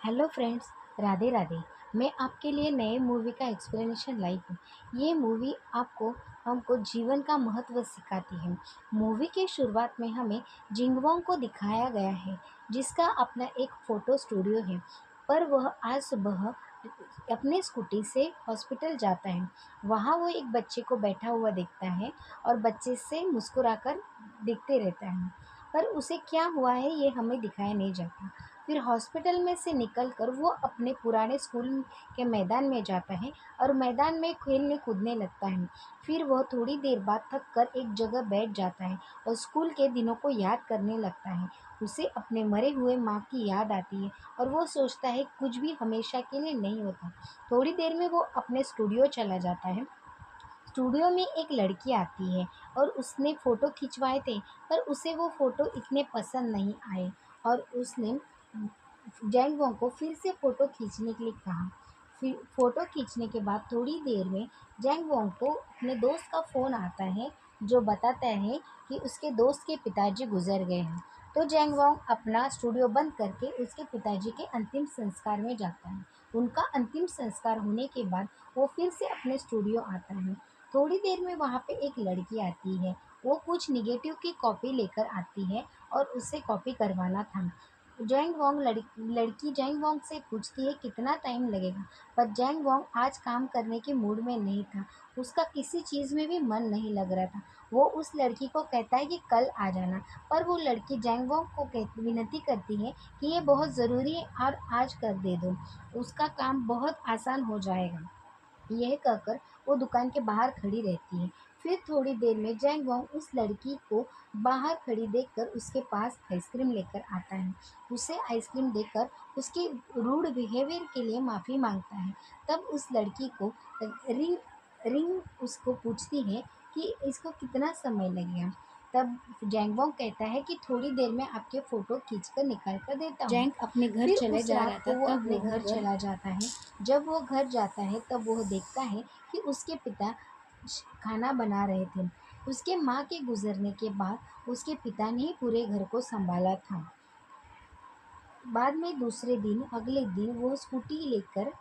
Hello friends, Radhe Radhe. मैं आपके लिए नए मूवी का एक्सप्लेनेशन लाई हूँ। ये मूवी आपको हमको जीवन का महत्व सिखाती है। मूवी के शुरुआत में हमें जिंगवोंग को दिखाया गया है, जिसका अपना एक फ़ोटो स्टूडियो है। पर वह आज सुबह अपने स्कूटी से हॉस्पिटल जाता है। वहाँ वो एक बच्चे को बैठा हुआ देखता है और बच्चे से मुस्कुराकर देखते रहता है। पर उसे क्या हुआ है ये हमें दिखाया नहीं जाता। फिर हॉस्पिटल में से निकलकर वो अपने पुराने स्कूल के मैदान में जाता है और मैदान में खेलने कूदने लगता है। फिर वह थोड़ी देर बाद थक कर एक जगह बैठ जाता है और स्कूल के दिनों को याद करने लगता है। उसे अपने मरे हुए माँ की याद आती है और वो सोचता है कुछ भी हमेशा के लिए नहीं होता। थोड़ी देर में वो अपने स्टूडियो चला जाता है। स्टूडियो में एक लड़की आती है और उसने फ़ोटो खिंचवाए थे, पर उसे वो फ़ोटो इतने पसंद नहीं आए और उसने जैंग वॉन्ग को फिर से फ़ोटो खींचने के लिए कहा। फिर फ़ोटो खींचने के बाद थोड़ी देर में जैंग वॉन्ग को अपने दोस्त का फ़ोन आता है, जो बताता है कि उसके दोस्त के पिताजी गुज़र गए हैं। तो जैंग वॉन्ग अपना स्टूडियो बंद करके उसके पिताजी के अंतिम संस्कार में जाता है। उनका अंतिम संस्कार होने के बाद वो फिर से अपने स्टूडियो आता है। थोड़ी देर में वहाँ पे एक लड़की आती है। वो कुछ नेगेटिव की कॉपी लेकर आती है और उससे कॉपी करवाना था। लड़की जैंग वॉन्ग से पूछती है कितना टाइम लगेगा, पर जैंग वॉन्ग आज काम करने के मूड में नहीं था। उसका किसी चीज़ में भी मन नहीं लग रहा था। वो उस लड़की को कहता है कि कल आ जाना, पर वो लड़की जैंग वॉन्ग को विनती करती है कि ये बहुत ज़रूरी है और आज कर दे दो, उसका काम बहुत आसान हो जाएगा। यह कहकर वो दुकान के बाहर खड़ी रहती है। फिर थोड़ी देर में जैंग वॉन्ग उस लड़की को बाहर खड़ी देखकर उसके पास आइसक्रीम लेकर आता है। उसे आइसक्रीम देकर उसके रूड बिहेवियर के लिए माफ़ी मांगता है। तब उस लड़की को रिंग रिंग उसको पूछती है कि इसको कितना समय लगेगा। तब जैंग वॉन्ग कहता है कि थोड़ी देर में आपके फ़ोटो खींच कर निकाल कर देता हूँ। जैंक अपने घर फिर चले उस जा रात रहा को था वो तब अपने वह घर घर चला जाता है। जब वो घर जाता है तब वह देखता है कि उसके पिता खाना बना रहे थे। उसके माँ के गुजरने के बाद उसके पिता ने ही पूरे घर को संभाला था। बाद में दूसरे दिन अगले दिन वो स्कूटी लेकर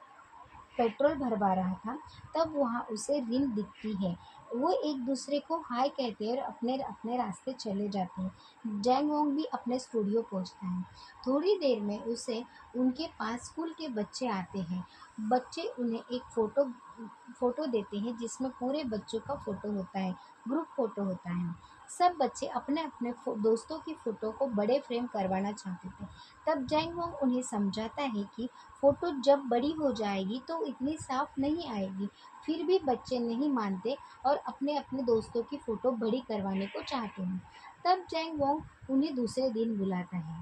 पेट्रोल भरवा रहा था। तब वहाँ उसे रिन दिखती है। वो एक दूसरे को हाय कहते हैं और अपने अपने रास्ते चले जाते हैं। जैंग वोंग भी अपने स्टूडियो पहुँचता है। थोड़ी देर में उसे उनके पास स्कूल के बच्चे आते हैं। बच्चे उन्हें एक फ़ोटो देते हैं, जिसमें पूरे बच्चों का फ़ोटो होता है, ग्रुप फ़ोटो होता है। सब बच्चे अपने अपने दोस्तों की फ़ोटो को बड़े फ्रेम करवाना चाहते थे। तब जैंग वोंग उन्हें समझाता है कि फ़ोटो जब बड़ी हो जाएगी तो इतनी साफ नहीं आएगी। फिर भी बच्चे नहीं मानते और अपने अपने दोस्तों की फ़ोटो बड़ी करवाने को चाहते हैं। तब जैंग वोंग उन्हें दूसरे दिन बुलाता है।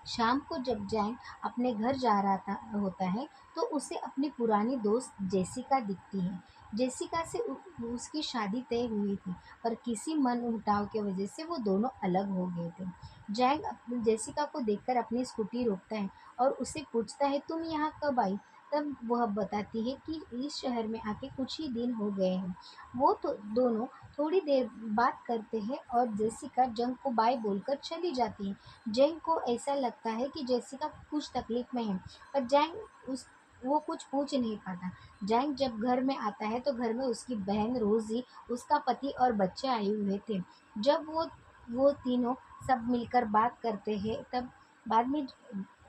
शाम को जब जैंग अपने घर जा रहा होता है, तो उसे अपनी पुरानी दोस्त जेसिका दिखती है। जेसिका से उसकी शादी तय हुई थी, पर किसी मनमुटाव की वजह से वो दोनों अलग हो गए थे। जैंग जेसिका को देखकर अपनी स्कूटी रोकता है और उसे पूछता है तुम यहाँ कब आई। तब वह बताती है कि इस शहर में आके कुछ ही दिन हो गए हैं। वो तो दोनों थोड़ी देर बात करते हैं और जेसिका जंग को बाय बोलकर चली जाती है। जैंग को ऐसा लगता है कि जेसिका कुछ तकलीफ में है, पर जैंग उस वो कुछ पूछ नहीं पाता। जैंग जब घर में आता है तो घर में उसकी बहन रोजी, उसका पति और बच्चे आए हुए थे। जब वो तीनों सब मिलकर बात करते हैं, तब बाद में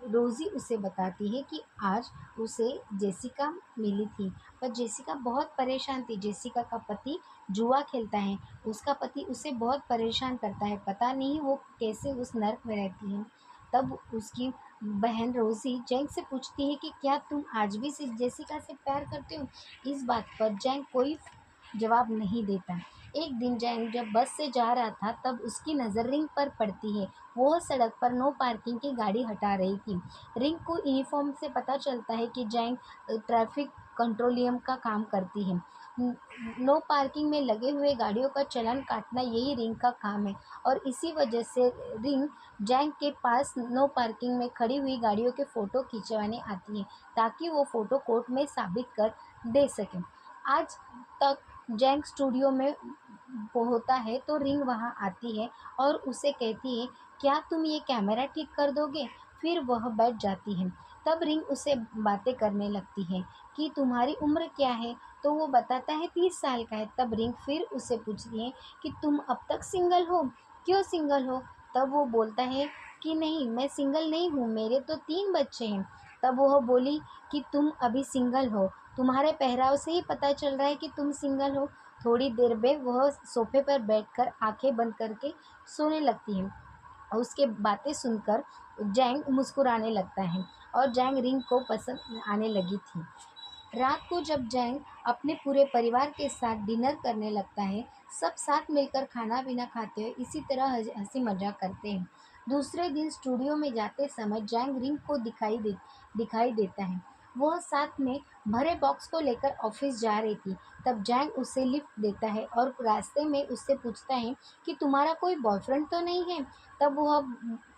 रोजी उसे बताती है कि आज उसे जेसिका मिली थी, पर जेसिका बहुत परेशान थी। जेसिका का पति जुआ खेलता है। उसका पति उसे बहुत परेशान करता है। पता नहीं वो कैसे उस नर्क में रहती है। तब उसकी बहन रोज़ी जैंग से पूछती है कि क्या तुम आज भी सिर्फ जेसिका से प्यार करते हो? इस बात पर जैंग कोई जवाब नहीं देता। एक दिन जैंग जब बस से जा रहा था, तब उसकी नज़र रिंग पर पड़ती है। वो सड़क पर नो पार्किंग की गाड़ी हटा रही थी। रिंग को यूनिफॉर्म से पता चलता है कि जैंग ट्रैफिक कंट्रोलियम का काम करती है। नो पार्किंग में लगे हुए गाड़ियों का चालान काटना यही रिंग का काम है और इसी वजह से रिंग जैंग के पास नो पार्किंग में खड़ी हुई गाड़ियों के फ़ोटो खिंचवाने आती है, ताकि वो फ़ोटो कोर्ट में साबित कर दे सकें। आज तक जैंग स्टूडियो में होता है तो रिंग वहाँ आती है और उसे कहती है क्या तुम ये कैमरा ठीक कर दोगे। फिर वह बैठ जाती है। तब रिंग उसे बातें करने लगती है कि तुम्हारी उम्र क्या है? तो वो बताता है 30 साल का है। तब रिंग फिर उसे पूछती है कि तुम अब तक सिंगल हो? क्यों सिंगल हो? तब वो बोलता है कि नहीं, मैं सिंगल नहीं हूँ, मेरे तो 3 बच्चे हैं। तब वह बोली कि तुम अभी सिंगल हो, तुम्हारे पहराव से ही पता चल रहा है कि तुम सिंगल हो। थोड़ी देर में वह सोफे पर बैठकर आंखें बंद करके सोने लगती है। और उसके बातें सुनकर जैंग मुस्कुराने लगता है और जैंग रिंग को पसंद आने लगी थी। रात को जब जैंग अपने पूरे परिवार के साथ डिनर करने लगता है, सब साथ मिलकर खाना पीना खाते हुए इसी तरह हंसी मजाक करते हैं। दूसरे दिन स्टूडियो में जाते समय जैंग रिंग को दिखाई देता है। वह साथ में भरे बॉक्स को लेकर ऑफिस जा रही थी। तब जैंग उसे लिफ्ट देता है और रास्ते में उससे पूछता है कि तुम्हारा कोई बॉयफ्रेंड तो नहीं है? तब वह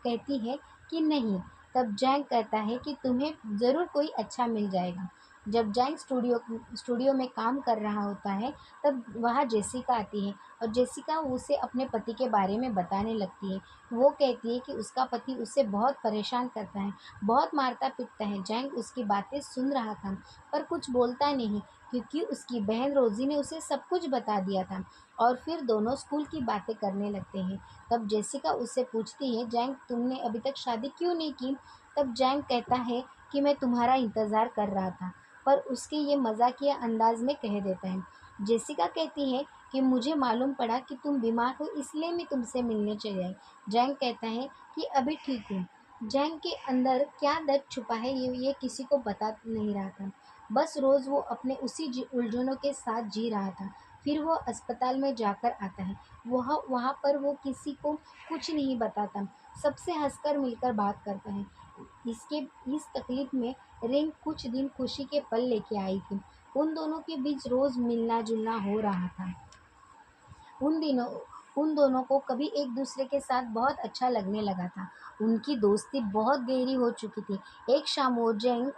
कहती है कि नहीं। तब जैंग कहता है कि तुम्हें ज़रूर कोई अच्छा मिल जाएगा। जब जैंग स्टूडियो में काम कर रहा होता है, तब वहाँ जेसिका आती है और जेसिका उसे अपने पति के बारे में बताने लगती है। वो कहती है कि उसका पति उसे बहुत परेशान करता है, बहुत मारता पीटता है। जैंग उसकी बातें सुन रहा था पर कुछ बोलता नहीं, क्योंकि उसकी बहन रोजी ने उसे सब कुछ बता दिया था। और फिर दोनों स्कूल की बातें करने लगते हैं। तब जेसिका उससे पूछती है, जैंग तुमने अभी तक शादी क्यों नहीं की? तब जैंग कहता है कि मैं तुम्हारा इंतज़ार कर रहा था, पर उसके ये मज़ाकिया अंदाज में कह देता है। जेसिका कहती है कि मुझे मालूम पड़ा कि तुम बीमार हो, इसलिए मैं तुमसे मिलने चली आई। जैंग कहता है कि अभी ठीक हूँ। जैंग के अंदर क्या दर्द छुपा है ये किसी को बता नहीं रहा था। बस रोज़ वो अपने उसी उलझनों के साथ जी रहा था। फिर वो अस्पताल में जाकर आता है। वह वहाँ पर वो किसी को कुछ नहीं बताता, सबसे हंसकर मिलकर बात करता है। इसके इस तकलीफ में रिंग कुछ दिन खुशी के पल लेके आई थी। उन दोनों के बीच रोज मिलना जुलना हो रहा था। उन दिनों उन दोनों को कभी एक दूसरे के साथ बहुत अच्छा लगने लगा था। उनकी दोस्ती बहुत गहरी हो चुकी थी। एक शाम वो जैंग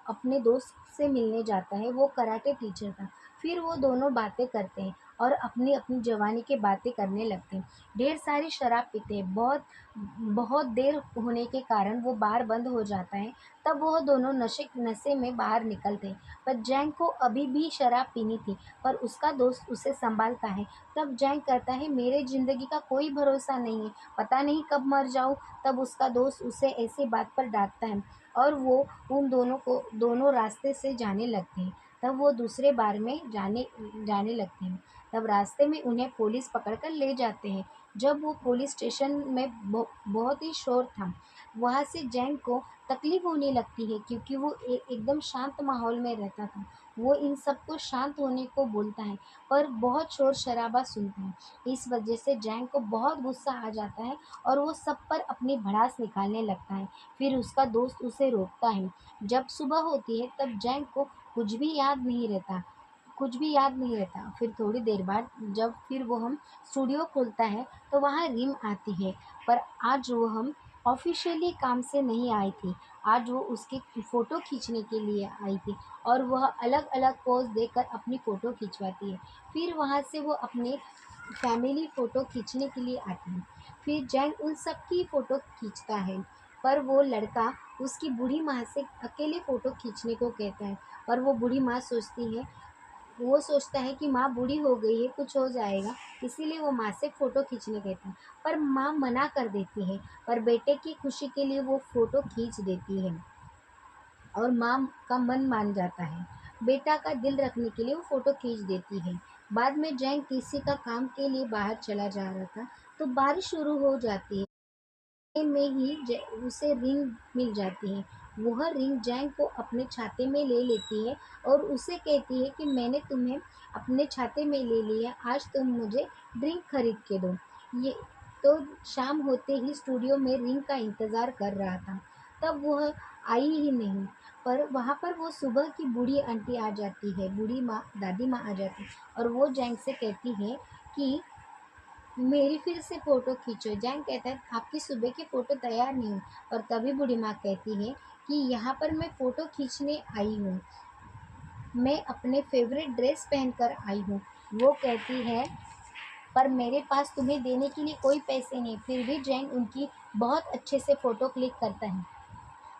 अपने दोस्त से मिलने जाता है। वो कराटे टीचर था। फिर वो दोनों बातें करते हैं और अपनी अपनी जवानी की बातें करने लगते हैं। ढेर सारी शराब पीते हैं। बहुत बहुत देर होने के कारण वो बार बंद हो जाता है। तब वह दोनों नशे में बाहर निकलते हैं। पर जैंग को अभी भी शराब पीनी थी, पर उसका दोस्त उसे संभालता है। तब जैंग कहता है, मेरे ज़िंदगी का कोई भरोसा नहीं है, पता नहीं कब मर जाऊँ। तब उसका दोस्त उसे ऐसी बात पर डांटता है और वो उन दोनों रास्ते से जाने लगते हैं। तब वो दूसरे बार में जाने लगते हैं। तब रास्ते में उन्हें पुलिस पकड़कर ले जाते हैं। जब वो पुलिस स्टेशन में बहुत ही शोर था। वहाँ से जैंग को तकलीफ होने लगती है, क्योंकि वो एकदम शांत माहौल में रहता था। वो इन सबको शांत होने को बोलता है, पर बहुत शोर शराबा सुनता है। इस वजह से जैंग को बहुत गुस्सा आ जाता है और वो सब पर अपनी भड़ास निकालने लगता है। फिर उसका दोस्त उसे रोकता है। जब सुबह होती है तब जैंग को कुछ भी याद नहीं रहता। फिर थोड़ी देर बाद जब फिर वो हम स्टूडियो खोलता है, तो वहाँ रिम आती है। पर आज वो हम ऑफिशियली काम से नहीं आई थी। आज वो उसकी फ़ोटो खींचने के लिए आई थी और वह अलग अलग पोज देकर अपनी फ़ोटो खिंचवाती है। फिर वहाँ से वो अपने फैमिली फ़ोटो खींचने के लिए आती है। फिर जैंग उन सब की फ़ोटो खींचता है, पर वो लड़का उसकी बूढ़ी माँ से अकेले फ़ोटो खींचने को कहता है। पर वो सोचता है कि माँ बूढ़ी हो गई है, कुछ हो जाएगा, इसीलिए वो माँ से फ़ोटो खींचने कहता है। पर माँ मना कर देती है, पर बेटे की खुशी के लिए वो फ़ोटो खींच देती है और माँ का मन मान जाता है। बेटा का दिल रखने के लिए वो फ़ोटो खींच देती है। बाद में जैंग किसी का काम के लिए बाहर चला जा रहा था, तो बारिश शुरू हो जाती है। में ही उसे रिंग मिल जाती है। वह रिंग जैंग को अपने छाते में ले लेती है और उसे कहती है कि मैंने तुम्हें अपने छाते में ले लिया, आज तुम मुझे ड्रिंक खरीद के दो। ये तो शाम होते ही स्टूडियो में रिंग का इंतज़ार कर रहा था। तब वह आई ही नहीं। पर वहाँ पर वो सुबह की बूढ़ी आंटी आ जाती है, बूढ़ी माँ दादी माँ आ जाती है और वो जैंग से कहती है कि मेरी फिर से फ़ोटो खींचो। जैंग कहता है, आपकी सुबह की फ़ोटो तैयार नहीं हुई। और तभी बूढ़ी माँ कहती है कि यहाँ पर मैं फ़ोटो खींचने आई हूँ, मैं अपने फेवरेट ड्रेस पहनकर आई हूँ। वो कहती है पर मेरे पास तुम्हें देने के लिए कोई पैसे नहीं। फिर भी जैंग उनकी बहुत अच्छे से फ़ोटो क्लिक करता है।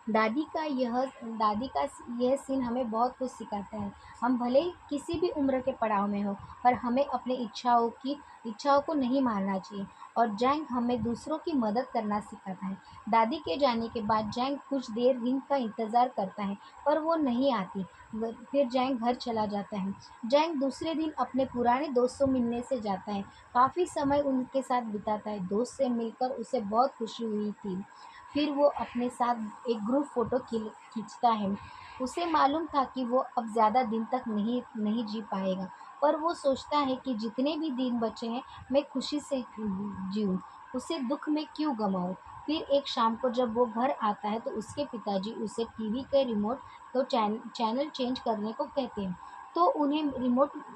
दादी का यह दादी का यह सीन हमें बहुत कुछ सिखाता है। हम भले ही किसी भी उम्र के पड़ाव में हो, पर हमें अपनी इच्छाओं को नहीं मारना चाहिए। और जैंग हमें दूसरों की मदद करना सिखाता है। दादी के जाने के बाद जैंग कुछ देर रिंग का इंतज़ार करता है, पर वो नहीं आती। फिर जैंग घर चला जाता है। जैंग दूसरे दिन अपने पुराने दोस्त से मिलने से जाता है। काफ़ी समय उनके साथ बिताता है। दोस्त से मिलकर उसे बहुत खुशी हुई थी। फिर वो अपने साथ एक ग्रुप फ़ोटो खींचता है। उसे मालूम था कि वो अब ज़्यादा दिन तक नहीं नहीं जी पाएगा, पर वो सोचता है कि जितने भी दिन बचे हैं, मैं खुशी से जीऊँ, उसे दुःख में क्यों गँवाऊँ। फिर एक शाम को जब वो घर आता है, तो उसके पिताजी उसे टीवी के रिमोट को चैनल चेंज करने को कहते हैं। तो उन्हें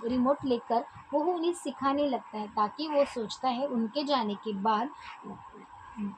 रिमोट लेकर वो उन्हें सिखाने लगता है, ताकि वो सोचता है उनके जाने के बाद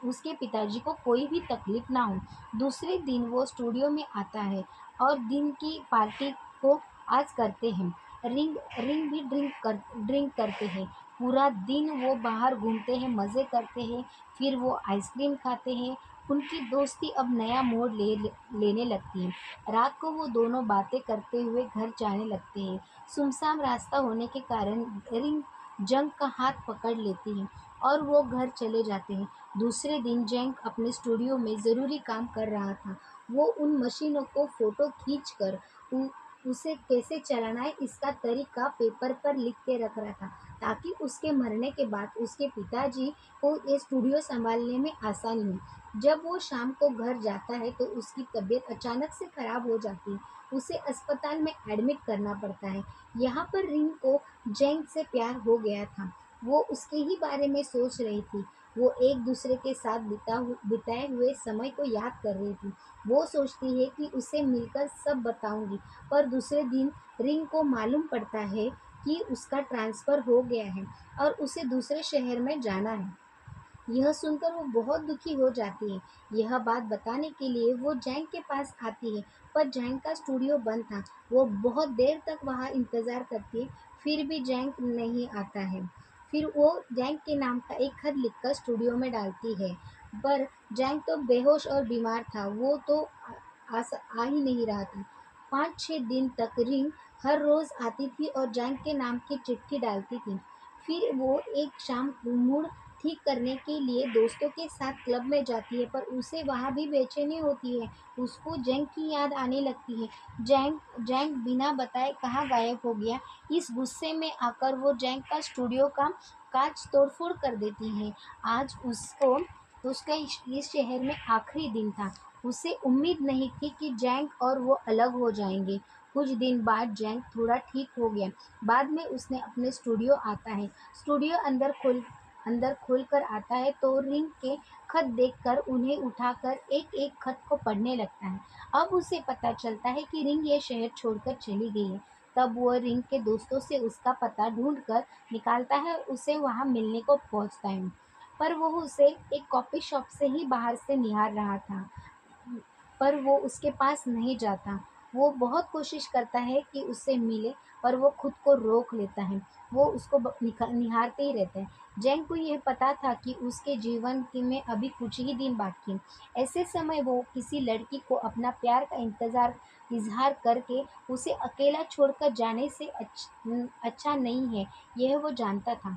उसके पिताजी को कोई भी तकलीफ ना हो। दूसरे दिन वो स्टूडियो में आता है और दिन की पार्टी को आज करते हैं। रिंग रिंग भी ड्रिंक करते हैं। पूरा दिन वो बाहर घूमते हैं, मज़े करते हैं। फिर वो आइसक्रीम खाते हैं। उनकी दोस्ती अब नया मोड़ लेने लगती है। रात को वो दोनों बातें करते हुए घर जाने लगते हैं। सुनसान रास्ता होने के कारण रिंग जंग का हाथ पकड़ लेती है और वो घर चले जाते हैं। दूसरे दिन जैंग अपने स्टूडियो में ज़रूरी काम कर रहा था। वो उन मशीनों को फ़ोटो खींचकर उसे कैसे चलाना है इसका तरीका पेपर पर लिख के रख रहा था, ताकि उसके मरने के बाद उसके पिताजी को ये स्टूडियो सँभालने में आसानी हो। जब वो शाम को घर जाता है, तो उसकी तबीयत अचानक से ख़राब हो जाती है। उसे अस्पताल में एडमिट करना पड़ता है। यहाँ पर रिंग को जैंग से प्यार हो गया था। वो उसके ही बारे में सोच रही थी। वो एक दूसरे के साथ बिताए हुए समय को याद कर रही थी। वो सोचती है कि उसे मिलकर सब बताऊंगी, पर दूसरे दिन रिंग को मालूम पड़ता है कि उसका ट्रांसफ़र हो गया है और उसे दूसरे शहर में जाना है। यह सुनकर वो बहुत दुखी हो जाती है। यह बात बताने के लिए वो जैंग के पास आती है, पर जैंग का स्टूडियो बंद था। वो बहुत देर तक वहाँ इंतज़ार करती है, फिर भी जैंग नहीं आता है। फिर वो जैंग के नाम का एक खत लिखकर स्टूडियो में डालती है, पर जैंग तो बेहोश और बीमार था। वो तो आ ही नहीं रहा था। 5-6 दिन तक रिंग हर रोज़ आती थी और जैंग के नाम की चिट्ठी डालती थी। फिर वो एक शाम मूड ठीक करने के लिए दोस्तों के साथ क्लब में जाती है, पर उसे वहाँ भी बेचैनी होती है। उसको जैंग की याद आने लगती है। जैंग जैंग बिना बताए कहाँ गायब हो गया। इस गुस्से में आकर वो जैंग का स्टूडियो का कांच तोड़-फोड़ कर देती है। आज उसका इस शहर में आखिरी दिन था। उसे उम्मीद नहीं थी कि जैंग और वो अलग हो जाएंगे। कुछ दिन बाद जैंग थोड़ा ठीक हो गया। बाद में उसने अपने स्टूडियो आता है। स्टूडियो अंदर खोलकर आता है, तो रिंग के खत देखकर उन्हें उठाकर एक-एक खत को पढ़ने लगता है। अब उसे पता चलता है कि रिंग ये शहर छोड़कर चली गई है। तब वो रिंग के दोस्तों से उसका पता ढूँढकर निकालता है, उसे वहाँ मिलने को पहुँचता है। पर वो उसे एक कॉफ़ी शॉप से ही बाहर से निहार रहा था। पर वो उसके पास नहीं जाता। वो बहुत कोशिश करता है कि उससे मिले, पर वो खुद को रोक लेता है। वो उसको निहारते ही रहता है। जैंग को यह पता था कि उसके जीवन में अभी कुछ ही दिन बाकी हैं। ऐसे समय वो किसी लड़की को अपना प्यार का इज़हार करके उसे अकेला छोड़कर जाने से अच्छा नहीं है, यह वो जानता था।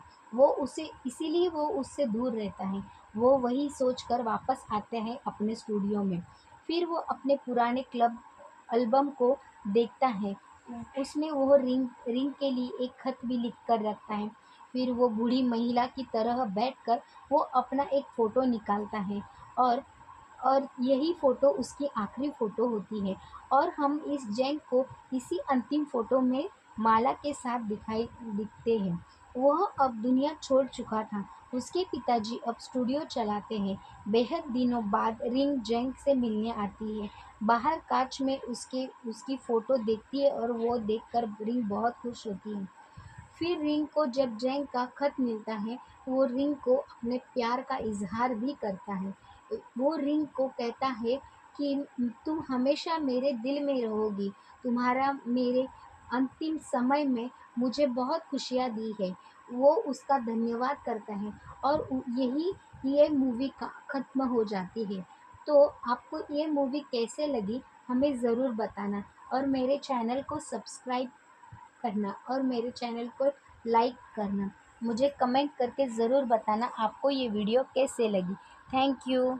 इसीलिए वो उससे दूर रहता है। वो वही सोचकर वापस आते हैं अपने स्टूडियो में। फिर वो अपने पुराने क्लब एल्बम को देखता है। उसमें वो रिंग के लिए एक खत भी लिख कर रखता है। फिर वो बूढ़ी महिला की तरह बैठकर वो अपना एक फ़ोटो निकालता है, और यही फ़ोटो उसकी आखिरी फ़ोटो होती है। और हम इस जैंग को इसी अंतिम फ़ोटो में माला के साथ दिखते हैं। वह अब दुनिया छोड़ चुका था। उसके पिताजी अब स्टूडियो चलाते हैं। बेहद दिनों बाद रिंग जैंग से मिलने आती है। बाहर कांच में उसकी फ़ोटो देखती है और वो देखकर रिंग बहुत खुश होती है। फिर रिंग को जब जैंग का खत मिलता है, वो रिंग को अपने प्यार का इज़हार भी करता है। वो रिंग को कहता है कि तुम हमेशा मेरे दिल में रहोगी। तुम्हारा मेरे अंतिम समय में मुझे बहुत खुशियाँ दी है। वो उसका धन्यवाद करता है और यही ये मूवी का ख़त्म हो जाती है। तो आपको ये मूवी कैसे लगी हमें ज़रूर बताना और मेरे चैनल को सब्सक्राइब करना और मेरे चैनल को लाइक करना। मुझे कमेंट करके ज़रूर बताना आपको ये वीडियो कैसे लगी। Thank you.